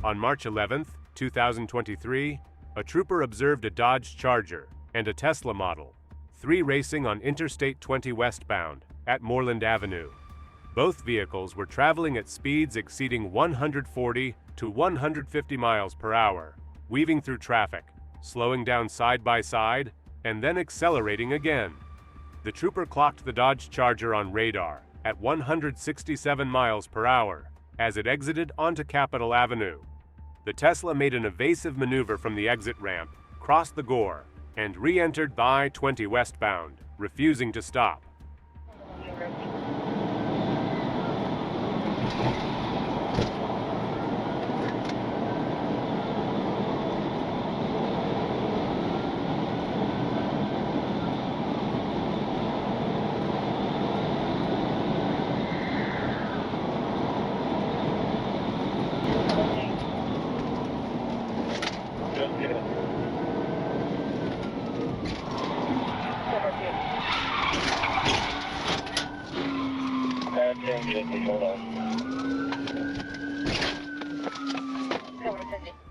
On March 11, 2023, a trooper observed a Dodge Charger and a Tesla Model 3 racing on Interstate 20 westbound at Moreland Avenue. Both vehicles were traveling at speeds exceeding 140 to 150 miles per hour, weaving through traffic, slowing down side by side, and then accelerating again. The trooper clocked the Dodge Charger on radar at 167 miles per hour as it exited onto Capitol Avenue. The Tesla made an evasive maneuver from the exit ramp, crossed the Gore, and re-entered the I-20 westbound, refusing to stop.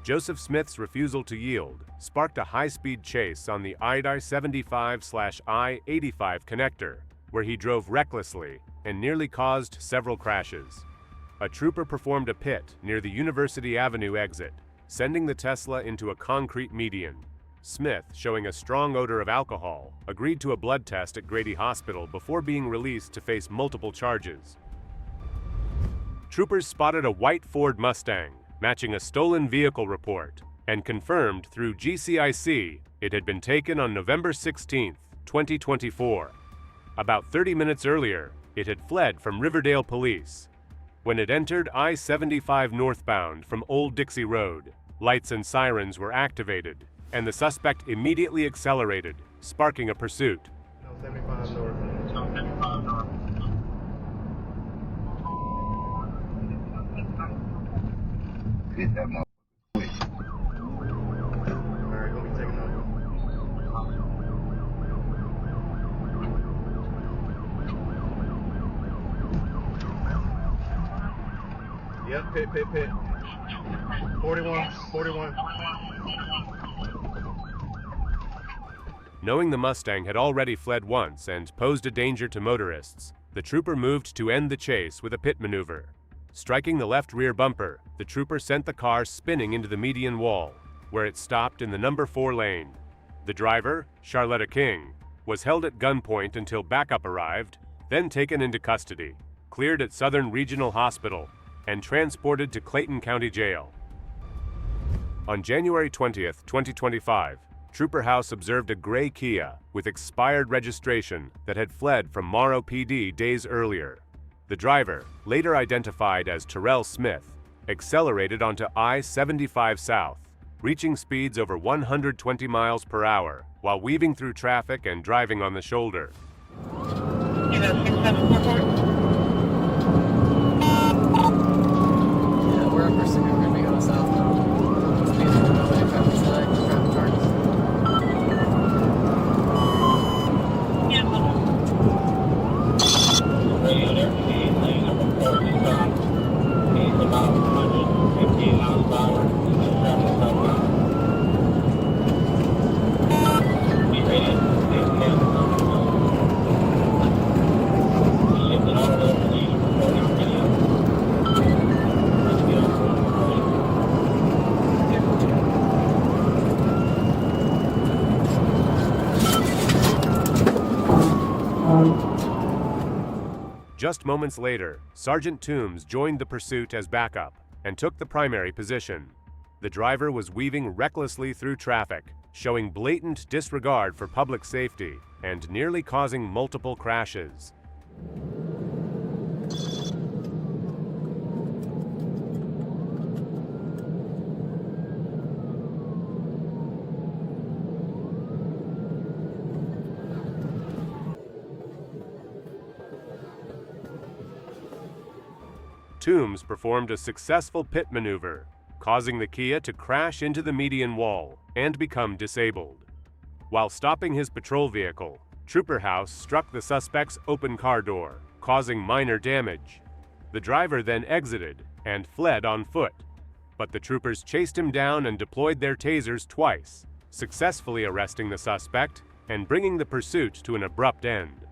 Joseph Smith's refusal to yield sparked a high-speed chase on the I-75/I-85 connector, where he drove recklessly and nearly caused several crashes. A trooper performed a pit near the University Avenue exit, sending the Tesla into a concrete median. Smith, showing a strong odor of alcohol, agreed to a blood test at Grady Hospital before being released to face multiple charges. Troopers spotted a white Ford Mustang, matching a stolen vehicle report, and confirmed through GCIC it had been taken on November 16, 2024. About 30 minutes earlier, it had fled from Riverdale Police. When it entered I-75 northbound from Old Dixie Road, lights and sirens were activated, and the suspect immediately accelerated, sparking a pursuit. 75 north. 75 north. Hit that motherfucker. Alright, let me take it off. Yep, pit. 41. Knowing the Mustang had already fled once and posed a danger to motorists, the trooper moved to end the chase with a pit maneuver. Striking the left rear bumper, the trooper sent the car spinning into the median wall, where it stopped in the number 4 lane. The driver, Charlotta King, was held at gunpoint until backup arrived, then taken into custody, cleared at Southern Regional Hospital, and transported to Clayton County Jail. On January 20, 2025, Trooper House observed a gray Kia with expired registration that had fled from Morrow PD days earlier. The driver, later identified as Terrell Smith, accelerated onto I-75 South, reaching speeds over 120 miles per hour while weaving through traffic and driving on the shoulder. We're up pursuing. We're going to go south now. Just moments later, Sergeant Toombs joined the pursuit as backup and took the primary position. The driver was weaving recklessly through traffic, showing blatant disregard for public safety and nearly causing multiple crashes. Toombs performed a successful pit maneuver, causing the Kia to crash into the median wall and become disabled. While stopping his patrol vehicle, Trooper House struck the suspect's open car door, causing minor damage. The driver then exited and fled on foot. but the troopers chased him down and deployed their tasers twice, successfully arresting the suspect and bringing the pursuit to an abrupt end.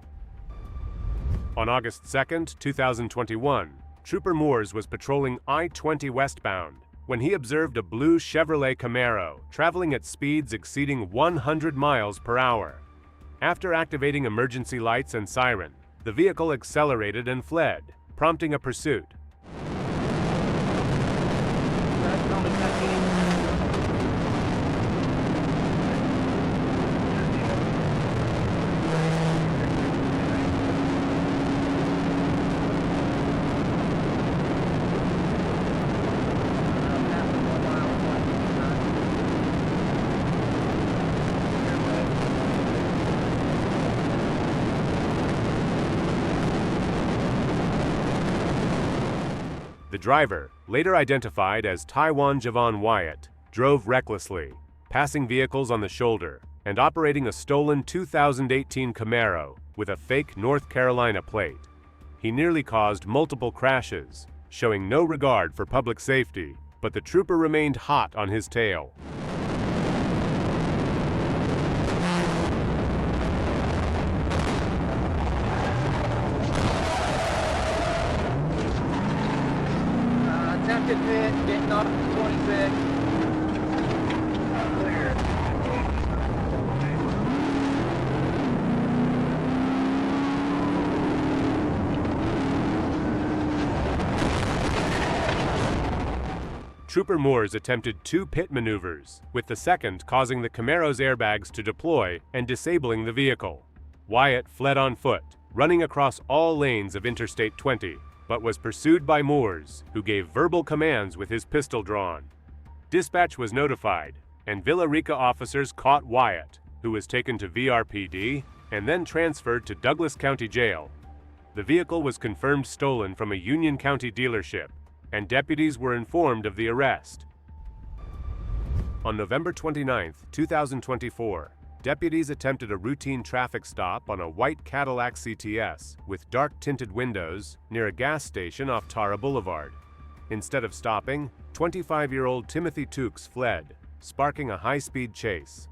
On August 2, 2021, Trooper Moores was patrolling I-20 westbound when he observed a blue Chevrolet Camaro traveling at speeds exceeding 100 miles per hour. After activating emergency lights and siren, the vehicle accelerated and fled, prompting a pursuit. The driver, later identified as Taiwan Javon Wyatt, drove recklessly, passing vehicles on the shoulder and operating a stolen 2018 Camaro with a fake North Carolina plate. He nearly caused multiple crashes, showing no regard for public safety, but the trooper remained hot on his tail. Attempted pit, getting off 26. Clear. Trooper Moores attempted 2 pit maneuvers, with the second causing the Camaro's airbags to deploy and disabling the vehicle. Wyatt fled on foot, running across all lanes of Interstate 20, but was pursued by Moores, who gave verbal commands with his pistol drawn. Dispatch was notified, and Villa Rica officers caught Wyatt, who was taken to VRPD and then transferred to Douglas County Jail. The vehicle was confirmed stolen from a Union County dealership, and deputies were informed of the arrest. On November 29, 2024, deputies attempted a routine traffic stop on a white Cadillac CTS with dark-tinted windows near a gas station off Tara Boulevard. Instead of stopping, 25-year-old Timothy Tukes fled, sparking a high-speed chase.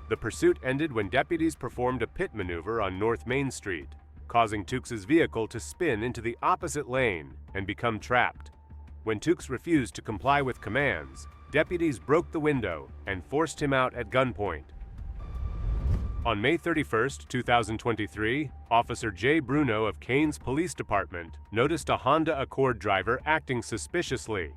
The pursuit ended when deputies performed a pit maneuver on North Main Street, causing Tukes' vehicle to spin into the opposite lane and become trapped. When Tukes refused to comply with commands, deputies broke the window and forced him out at gunpoint. On May 31, 2023, Officer Jay Bruno of Kane's Police Department noticed a Honda Accord driver acting suspiciously.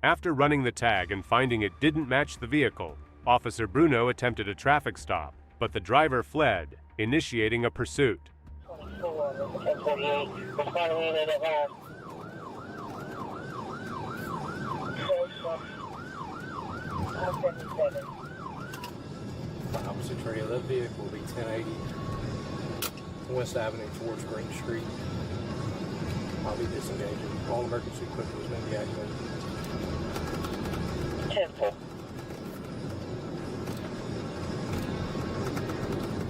After running the tag and finding it didn't match the vehicle, Officer Bruno attempted a traffic stop, but the driver fled, initiating a pursuit. Opposite trail, that vehicle will be 1080 West Avenue towards Green Street. I'll be disengaging. All emergency equipment has been deactivated. 10-4.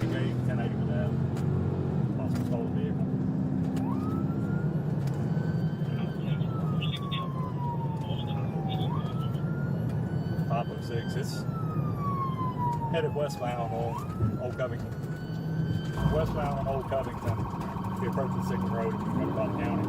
Engage 1080 with that. Possible stolen vehicle. Top of 6. It's headed westbound on Old Covington. Westbound on Old Covington. If you approach the 6th Road, if you go about the county.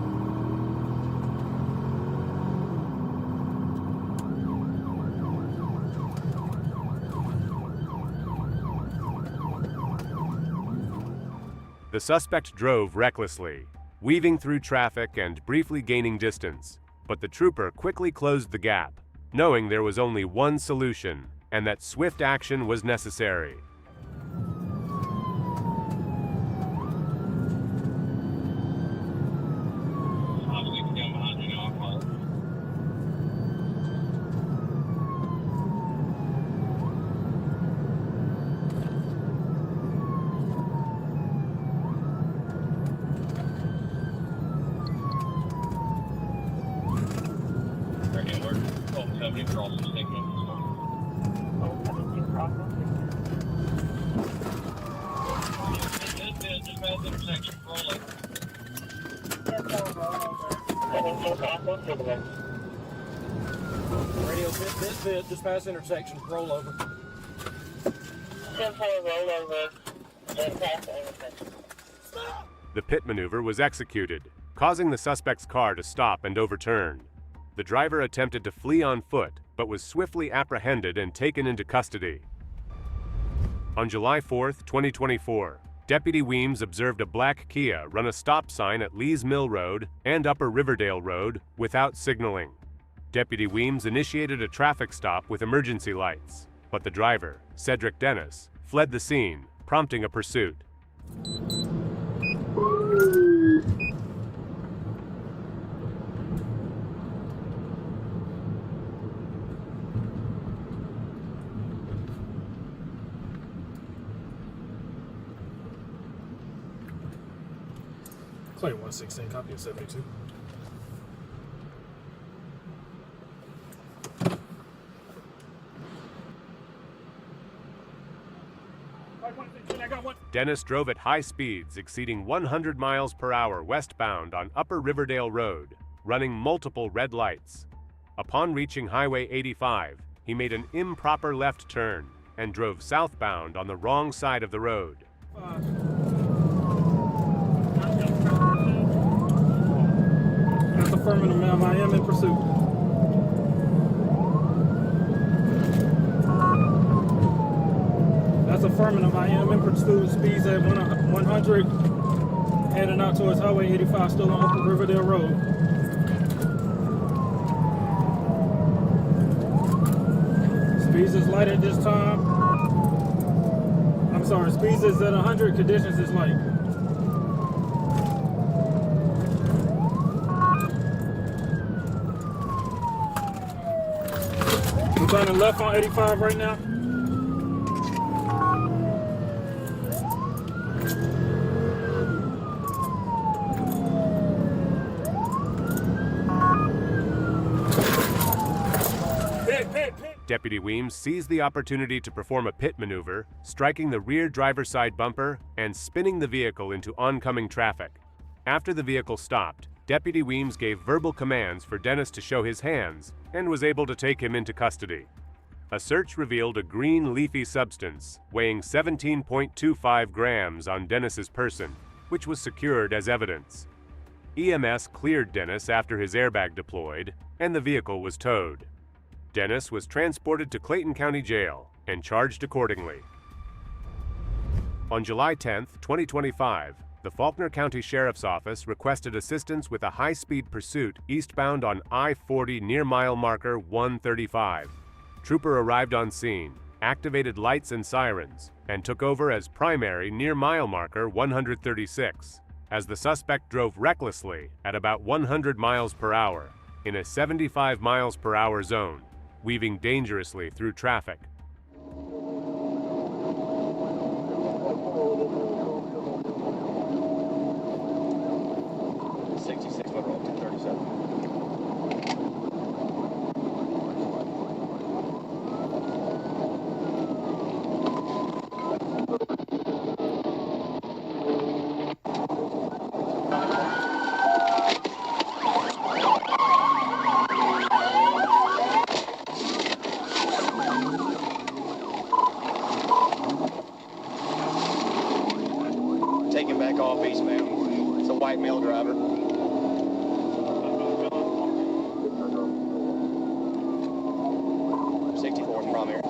The suspect drove recklessly, weaving through traffic and briefly gaining distance, but the trooper quickly closed the gap, knowing there was only one solution and that swift action was necessary. Radio bit, just past intersection, roll over. 10-4, roll over, just past intersection. The pit maneuver was executed, causing the suspect's car to stop and overturn. The driver attempted to flee on foot, but was swiftly apprehended and taken into custody. On July 4, 2024, Deputy Weems observed a black Kia run a stop sign at Lees Mill Road and Upper Riverdale Road without signaling. Deputy Weems initiated a traffic stop with emergency lights, but the driver, Cedric Dennis, fled the scene, prompting a pursuit. Clayton 116, copy of 72. Dennis drove at high speeds exceeding 100 miles per hour westbound on Upper Riverdale Road, running multiple red lights. Upon reaching Highway 85, he made an improper left turn and drove southbound on the wrong side of the road. That's affirmative, ma'am. I am in pursuit. That's affirmative. I am in pursuit. Speeds at 100. Heading out towards Highway 85, still on Upper Riverdale Road. Speeds is light at this time. I'm sorry, speeds is at 100. Conditions is light. I'm turning left on 85 right now. Deputy Weems seized the opportunity to perform a pit maneuver, striking the rear driver's side bumper and spinning the vehicle into oncoming traffic. After the vehicle stopped, Deputy Weems gave verbal commands for Dennis to show his hands and was able to take him into custody. A search revealed a green leafy substance weighing 17.25 grams on Dennis's person, which was secured as evidence. EMS cleared Dennis after his airbag deployed, and the vehicle was towed. Dennis was transported to Clayton County Jail and charged accordingly. On July 10, 2025, the Faulkner County Sheriff's Office requested assistance with a high-speed pursuit eastbound on I-40 near mile marker 135. Trooper arrived on scene, activated lights and sirens, and took over as primary near mile marker 136, as the suspect drove recklessly at about 100 miles per hour in a 75 miles per hour zone, weaving dangerously through traffic. Taking back off eastbound. It's a white male driver. 64th primary.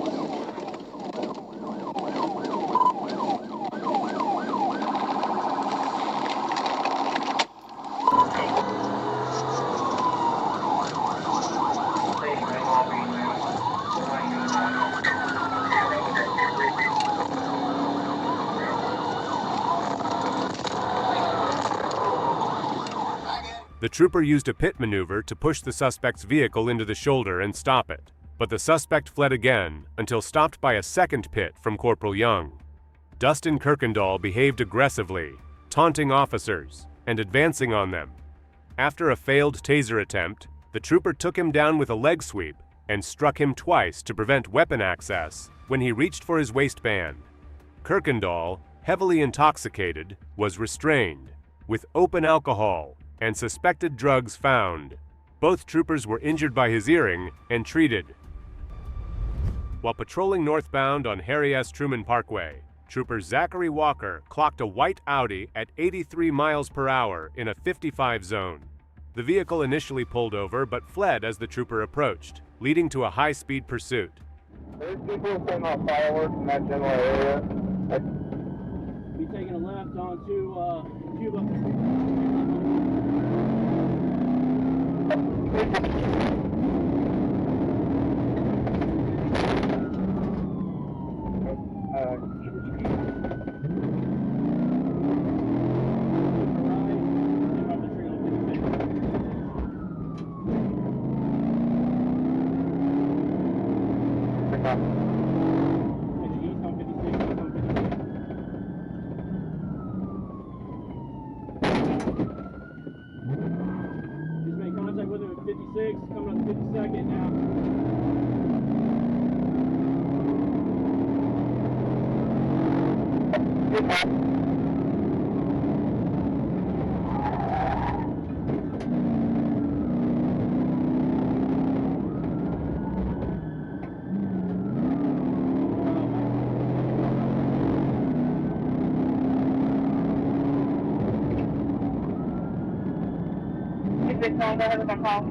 The trooper used a pit maneuver to push the suspect's vehicle into the shoulder and stop it, but the suspect fled again until stopped by a second pit from Corporal Young. Dustin Kirkendall behaved aggressively, taunting officers and advancing on them. After a failed taser attempt, the trooper took him down with a leg sweep and struck him twice to prevent weapon access when he reached for his waistband. Kirkendall, heavily intoxicated, was restrained, with open alcohol and suspected drugs found. Both troopers were injured by his earring and treated. While patrolling northbound on Harry S. Truman Parkway, Trooper Zachary Walker clocked a white Audi at 83 miles per hour in a 55 zone. The vehicle initially pulled over but fled as the trooper approached, leading to a high-speed pursuit. There's people setting off fireworks in that general area. Be taking a left onto Cuba. Coming on the 52nd now. Is this all that was my call?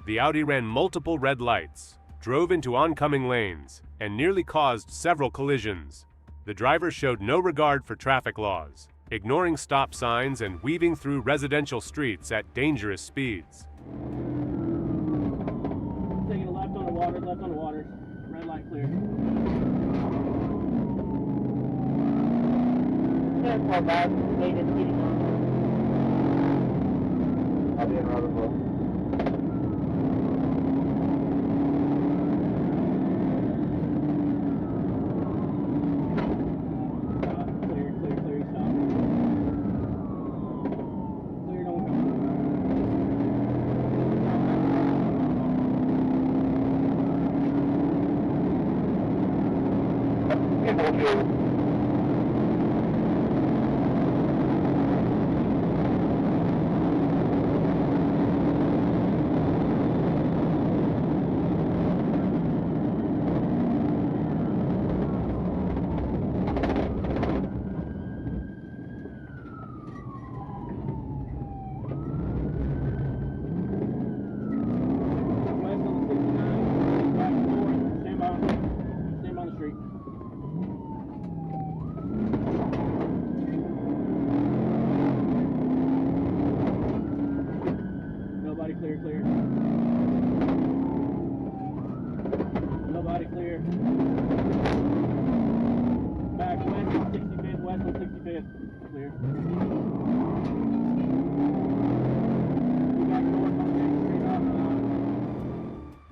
The Audi ran multiple red lights, drove into oncoming lanes, and nearly caused several collisions. The driver showed no regard for traffic laws, ignoring stop signs and weaving through residential streets at dangerous speeds. Taking a left on the water, left on the water. Red light clear. I'll be in Robbery.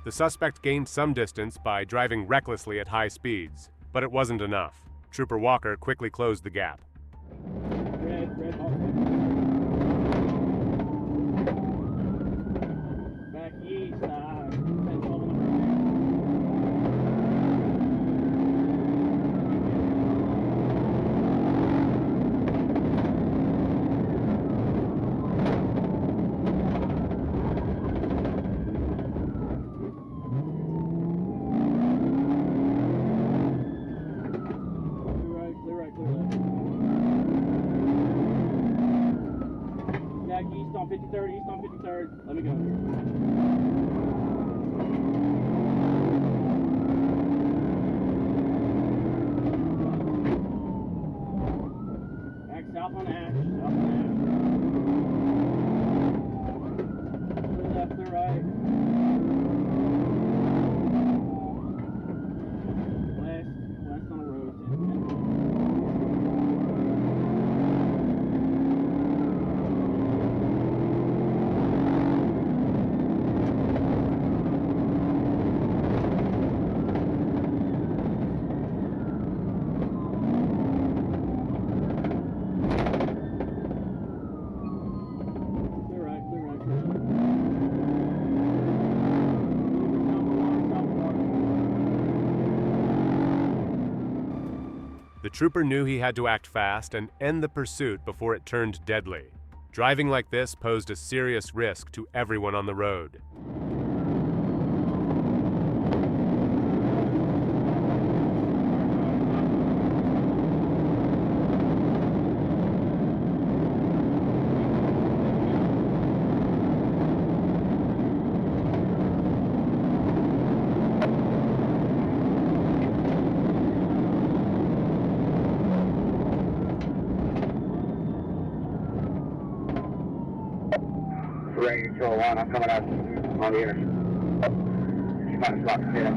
The suspect gained some distance by driving recklessly at high speeds, but it wasn't enough. Trooper Walker quickly closed the gap. Red Hawk. Back east, 10-12 East on 53rd, east on 53rd. Let me go. Back south on Ash, south on Ash. Clear left, clear right. West on the road. The trooper knew he had to act fast and end the pursuit before it turned deadly. Driving like this posed a serious risk to everyone on the road. Ready to 201, I'm coming out on the intersection. She might have blocked the head.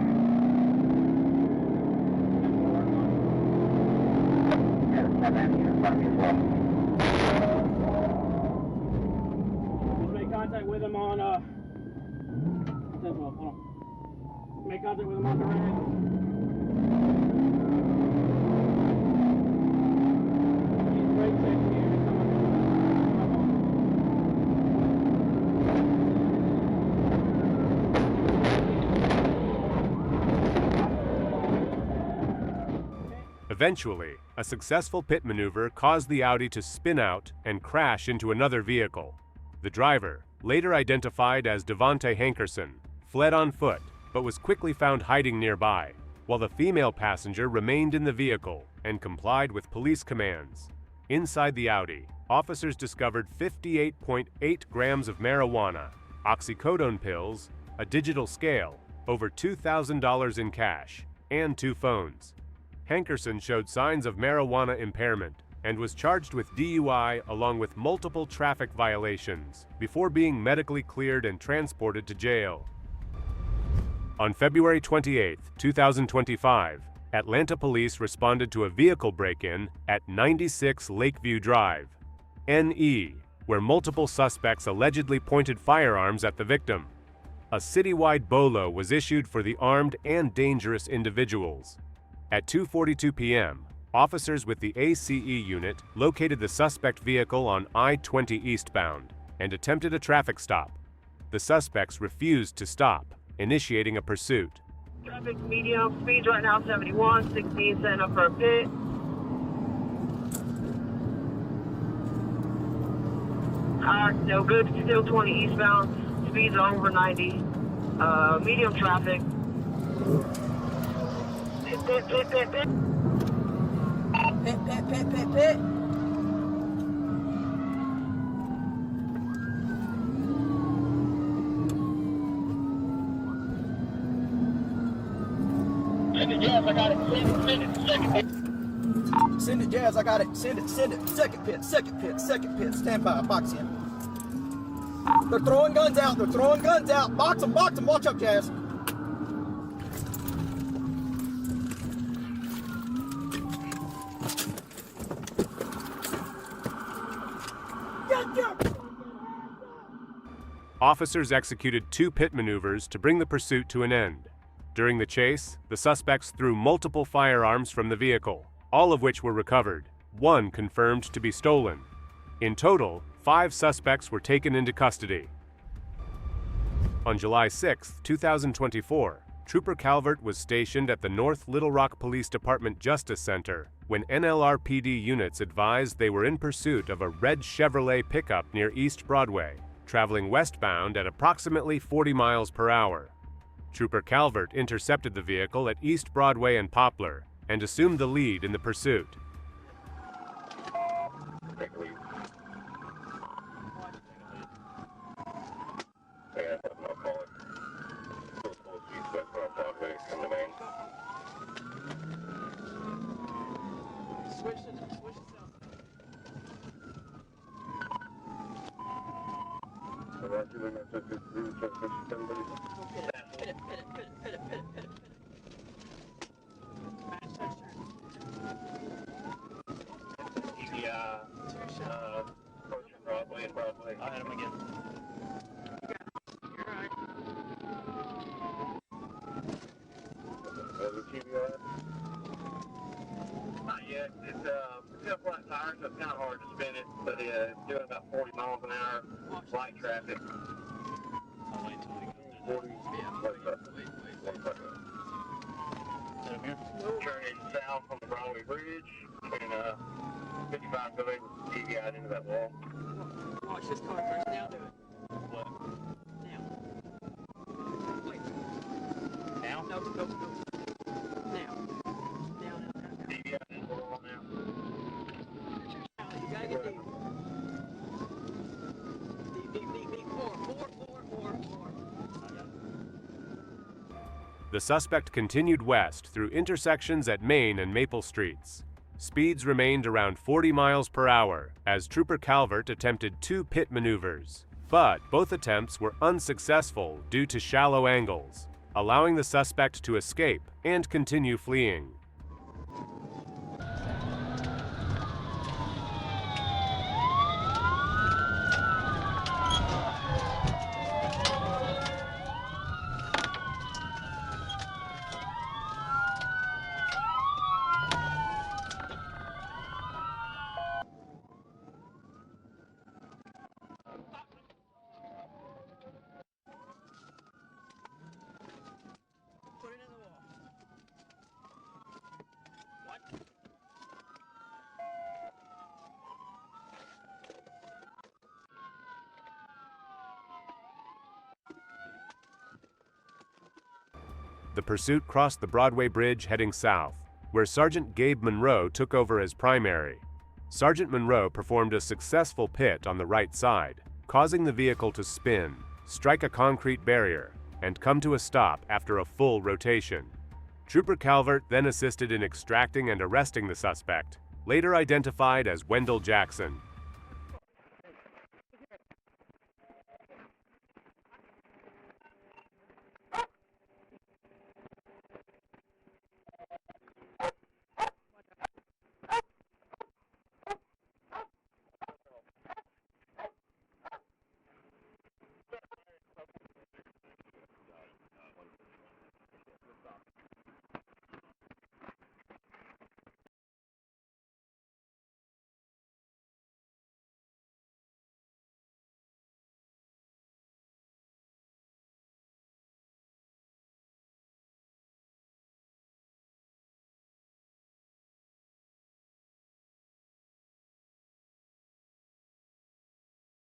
Yeah, it's not in front of me as well. Just make contact with him on, hold on. Make contact with him on the red. He's brake checking here. Eventually, a successful pit maneuver caused the Audi to spin out and crash into another vehicle. The driver, later identified as Devontae Hankerson, fled on foot but was quickly found hiding nearby, while the female passenger remained in the vehicle and complied with police commands. Inside the Audi, officers discovered 58.8 grams of marijuana, oxycodone pills, a digital scale, over $2,000 in cash, and 2 phones. Hankerson showed signs of marijuana impairment and was charged with DUI along with multiple traffic violations before being medically cleared and transported to jail. On February 28, 2025, Atlanta police responded to a vehicle break-in at 96 Lakeview Drive, NE, where multiple suspects allegedly pointed firearms at the victim. A citywide BOLO was issued for the armed and dangerous individuals. At 2:42 p.m., officers with the ACE unit located the suspect vehicle on I-20 eastbound and attempted a traffic stop. The suspects refused to stop, initiating a pursuit. Traffic medium, speeds right now 71, 16 setting up for a pit. No good, still 20 eastbound, speeds are over 90. Medium traffic. Pit. Pit. Send it, Jazz, I got it. Send it. Second pit. Send it, Jazz, I got it. Send it. Second pit. Stand by, box in. They're throwing guns out. Box them. Watch up, Jazz. Officers executed 2 pit maneuvers to bring the pursuit to an end. During the chase, the suspects threw multiple firearms from the vehicle, all of which were recovered, 1 confirmed to be stolen. In total, 5 suspects were taken into custody. On July 6, 2024, Trooper Calvert was stationed at the North Little Rock Police Department Justice Center when NLRPD units advised they were in pursuit of a red Chevrolet pickup near East Broadway, traveling westbound at approximately 40 miles per hour. Trooper Calvert intercepted the vehicle at East Broadway and Poplar and assumed the lead in the pursuit. I'll hit him again. Not yet. It's still flat tires, so it's kind of hard to spin it, but it's doing about 40 miles an hour, light traffic. I'll wait till we go. 40, yeah, wait. Turning south on the Broadway Bridge, and 55 go able to deviate into that wall. Watch this car first. Now do it. What? Now. Wait. Now? No. Now. Now. Deviate into the wall now. You gotta get deep. Deep. Four. The suspect continued west through intersections at Main and Maple Streets. Speeds remained around 40 miles per hour as Trooper Calvert attempted 2 pit maneuvers, but both attempts were unsuccessful due to shallow angles, allowing the suspect to escape and continue fleeing. The pursuit crossed the Broadway Bridge heading south, where Sergeant Gabe Monroe took over as primary. Sergeant Monroe performed a successful pit on the right side, causing the vehicle to spin, strike a concrete barrier, and come to a stop after a full rotation. Trooper Calvert then assisted in extracting and arresting the suspect, later identified as Wendell Jackson.